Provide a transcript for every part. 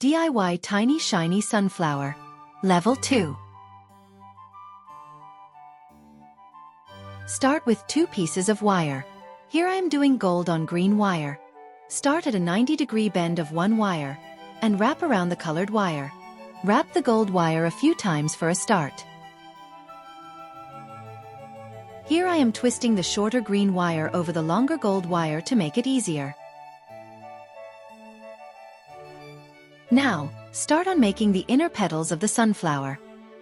DIY Tiny Shiny Sunflower. Level 2. Start with 2 pieces of wire. Here I am doing gold on green wire. Start at a 90-degree bend of one wire, and wrap around the colored wire. Wrap the gold wire a few times for a start. Here I am twisting the shorter green wire over the longer gold wire to make it easier. Now, start on making the inner petals of the sunflower.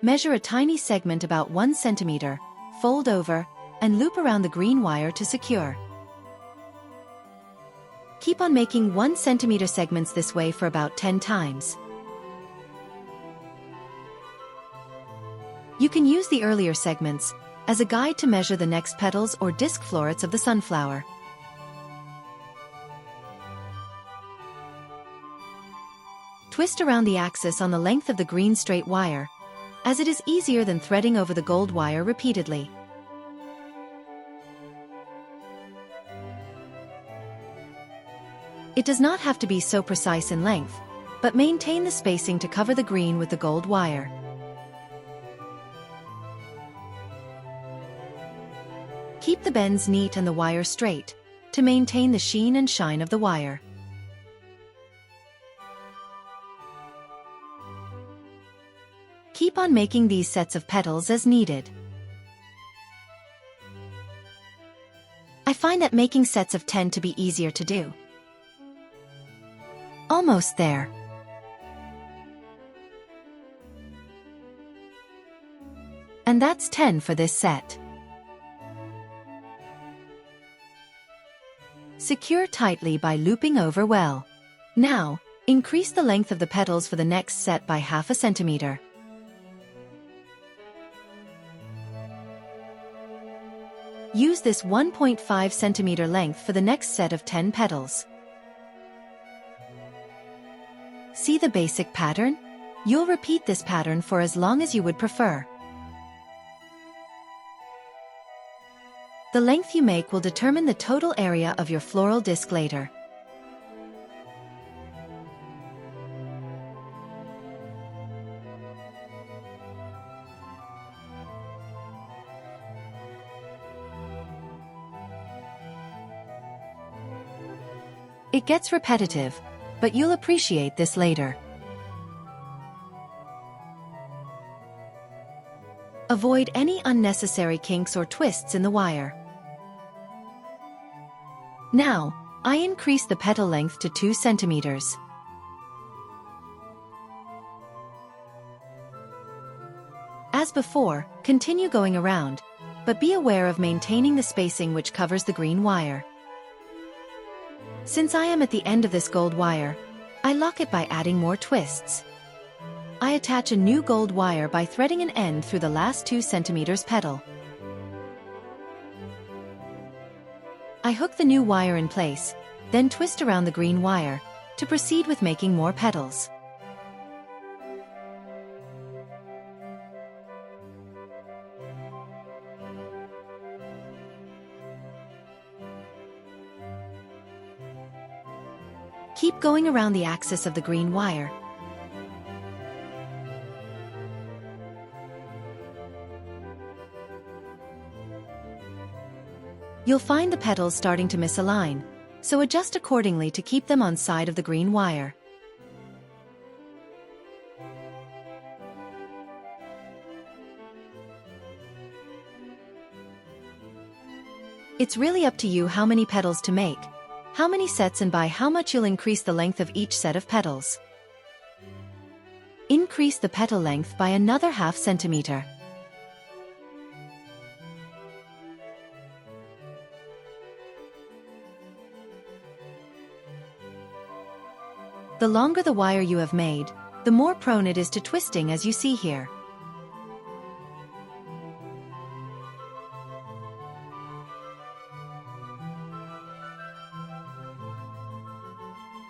Measure a tiny segment about 1 centimeter, fold over, and loop around the green wire to secure. Keep on making 1 centimeter segments this way for about 10 times. You can use the earlier segments as a guide to measure the next petals or disc florets of the sunflower. Twist around the axis on the length of the green straight wire, as it is easier than threading over the gold wire repeatedly. It does not have to be so precise in length, but maintain the spacing to cover the green with the gold wire. Keep the bends neat and the wire straight, to maintain the sheen and shine of the wire. Keep on making these sets of petals as needed. I find that making sets of 10 to be easier to do. Almost there. And that's 10 for this set. Secure tightly by looping over well. Now, increase the length of the petals for the next set by half a centimeter. Use this 1.5 centimeter length for the next set of 10 petals. See the basic pattern? You'll repeat this pattern for as long as you would prefer. The length you make will determine the total area of your floral disc later. It gets repetitive, but you'll appreciate this later. Avoid any unnecessary kinks or twists in the wire. Now, I increase the petal length to 2 centimeters. As before, continue going around, but be aware of maintaining the spacing which covers the green wire. Since I am at the end of this gold wire, I lock it by adding more twists. I attach a new gold wire by threading an end through the last 2 centimeters petal. I hook the new wire in place, then twist around the green wire, to proceed with making more petals. Keep going around the axis of the green wire. You'll find the petals starting to misalign, so adjust accordingly to keep them on side of the green wire. It's really up to you how many petals to make, how many sets, and by how much you'll increase the length of each set of petals. Increase the petal length by another half centimeter. The longer the wire you have made, the more prone it is to twisting, as you see here.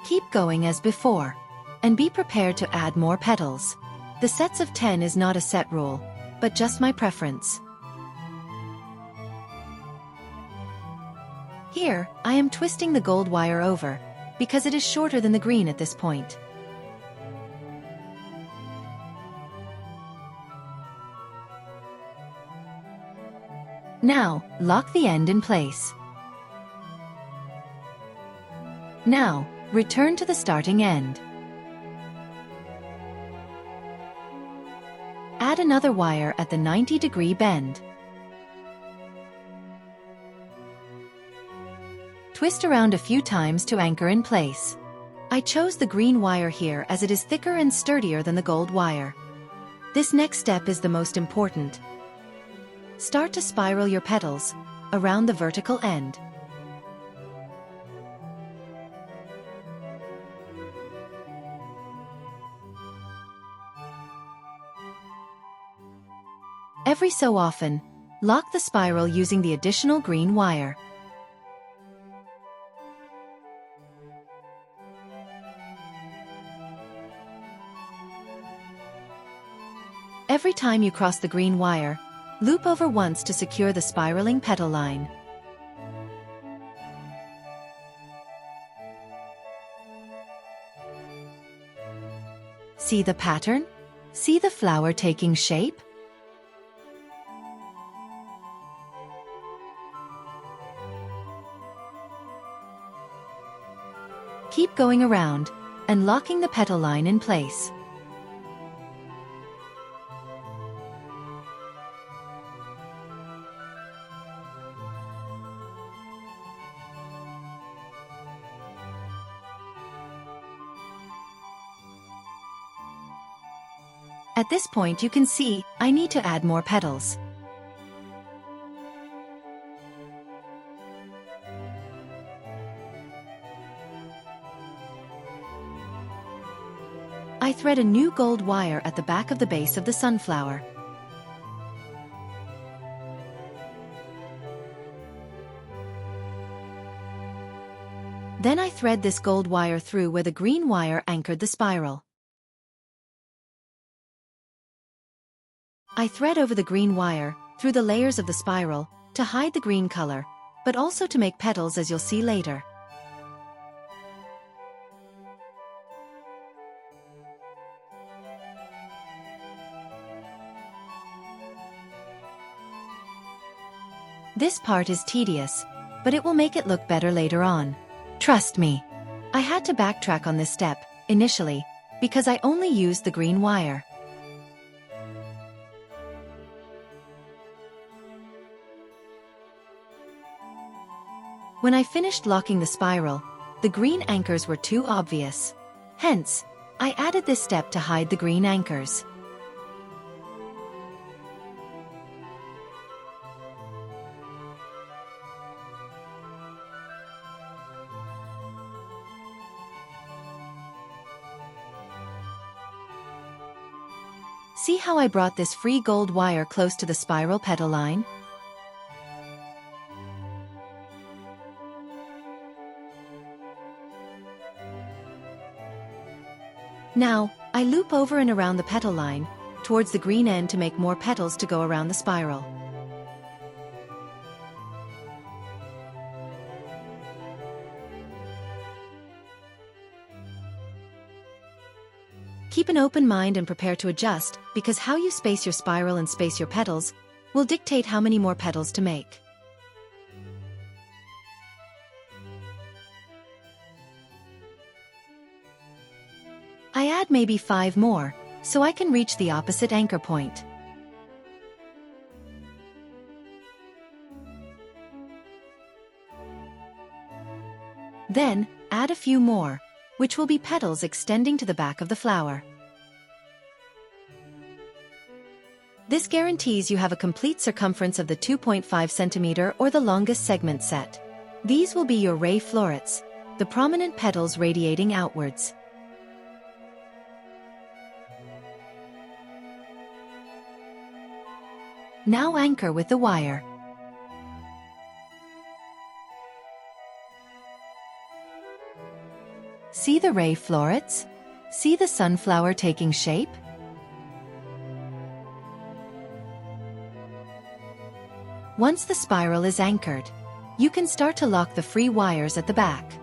Keep going as before, and be prepared to add more petals. The sets of 10 is not a set rule, but just my preference. Here, I am twisting the gold wire over, because it is shorter than the green at this point. Now, lock the end in place. Now, return to the starting end. Add another wire at the 90-degree bend. Twist around a few times to anchor in place. I chose the green wire here as it is thicker and sturdier than the gold wire. This next step is the most important. Start to spiral your petals around the vertical end. Every so often, lock the spiral using the additional green wire. Every time you cross the green wire, loop over once to secure the spiraling petal line. See the pattern? See the flower taking shape? Keep going around and locking the petal line in place. At this point you can see, I need to add more petals. I thread a new gold wire at the back of the base of the sunflower. Then I thread this gold wire through where the green wire anchored the spiral. I thread over the green wire, through the layers of the spiral, to hide the green color, but also to make petals as you'll see later. This part is tedious, but it will make it look better later on. Trust me. I had to backtrack on this step, initially, because I only used the green wire. When I finished locking the spiral, the green anchors were too obvious. Hence, I added this step to hide the green anchors. See how I brought this free gold wire close to the spiral petal line? Now, I loop over and around the petal line, towards the green end to make more petals to go around the spiral. Keep an open mind and prepare to adjust, because how you space your spiral and space your petals will dictate how many more petals to make. I add maybe 5 more, so I can reach the opposite anchor point. Then, add a few more, which will be petals extending to the back of the flower. This guarantees you have a complete circumference of the 2.5 centimeter or the longest segment set. These will be your ray florets, the prominent petals radiating outwards. Now anchor with the wire. See the ray florets? See the sunflower taking shape? Once the spiral is anchored, you can start to lock the free wires at the back.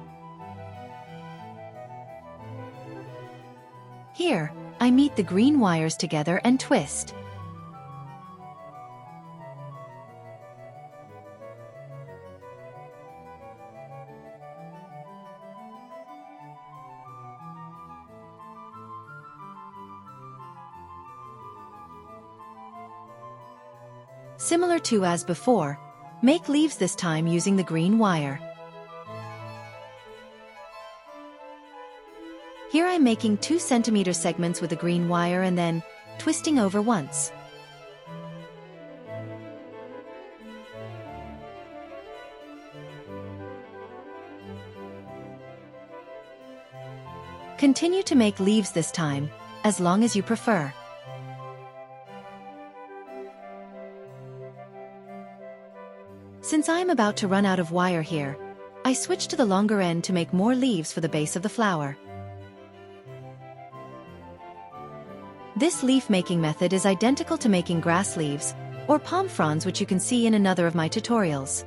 Here, I meet the green wires together and twist. Similar to as before, make leaves this time using the green wire. Here I'm making 2 cm segments with the green wire and then twisting over once. Continue to make leaves this time, as long as you prefer. Since I am about to run out of wire here, I switch to the longer end to make more leaves for the base of the flower. This leaf-making method is identical to making grass leaves, or palm fronds, which you can see in another of my tutorials.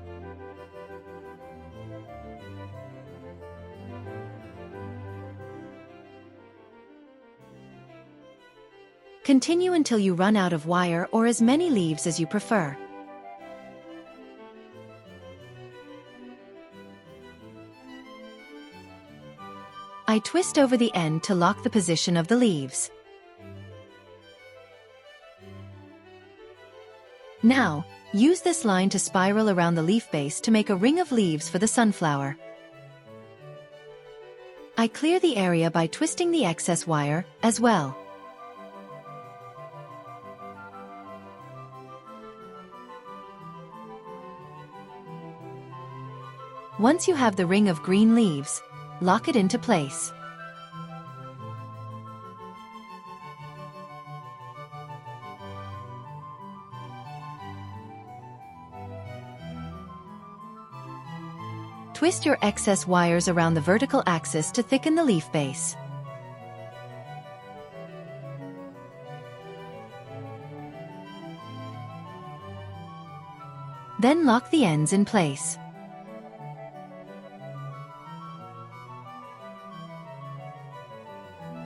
Continue until you run out of wire or as many leaves as you prefer. I twist over the end to lock the position of the leaves. Now, use this line to spiral around the leaf base to make a ring of leaves for the sunflower. I clear the area by twisting the excess wire as well. Once you have the ring of green leaves, lock it into place. Twist your excess wires around the vertical axis to thicken the leaf base. Then lock the ends in place.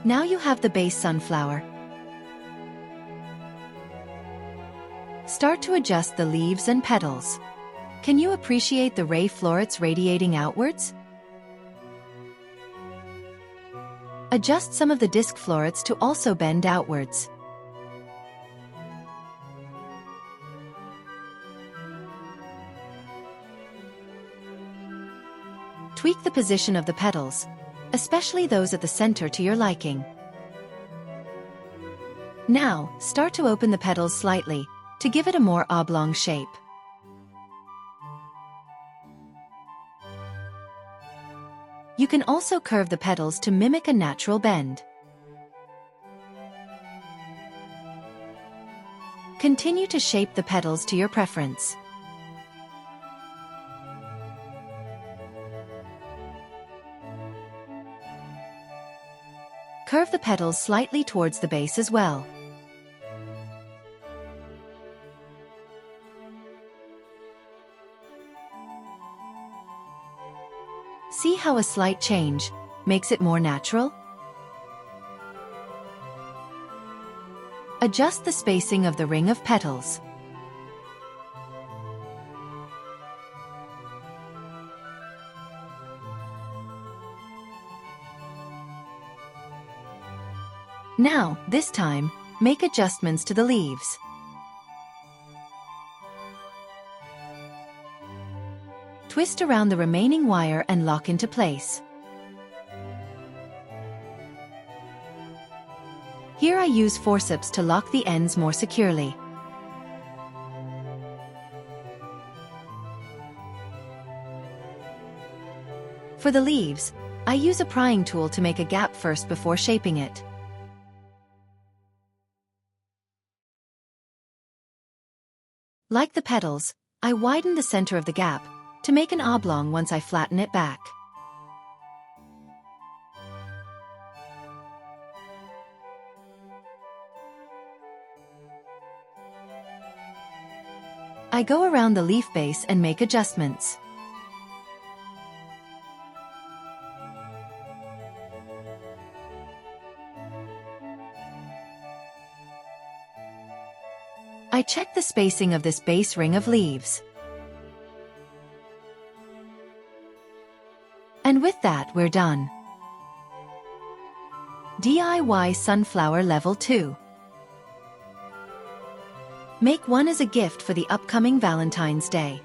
Now you have the base sunflower. Start to adjust the leaves and petals. Can you appreciate the ray florets radiating outwards? Adjust some of the disc florets to also bend outwards. Tweak the position of the petals, especially those at the center, to your liking. Now, start to open the petals slightly, to give it a more oblong shape. You can also curve the petals to mimic a natural bend. Continue to shape the petals to your preference. Curve the petals slightly towards the base as well. See how a slight change makes it more natural? Adjust the spacing of the ring of petals. Now, this time, make adjustments to the leaves. Twist around the remaining wire and lock into place. Here I use forceps to lock the ends more securely. For the leaves, I use a prying tool to make a gap first before shaping it. Like the petals, I widen the center of the gap to make an oblong once I flatten it back. I go around the leaf base and make adjustments. I check the spacing of this base ring of leaves. And with that, we're done. DIY Sunflower Level 2. Make one as a gift for the upcoming Valentine's Day.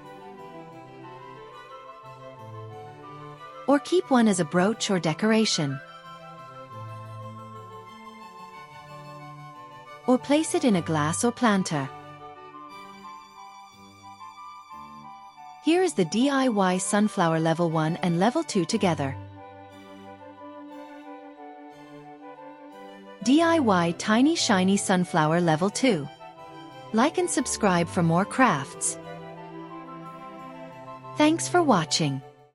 Or keep one as a brooch or decoration. Or place it in a glass or planter. Here is the DIY sunflower level 1 and level 2 together. DIY tiny shiny sunflower level 2. Like and subscribe for more crafts. Thanks for watching.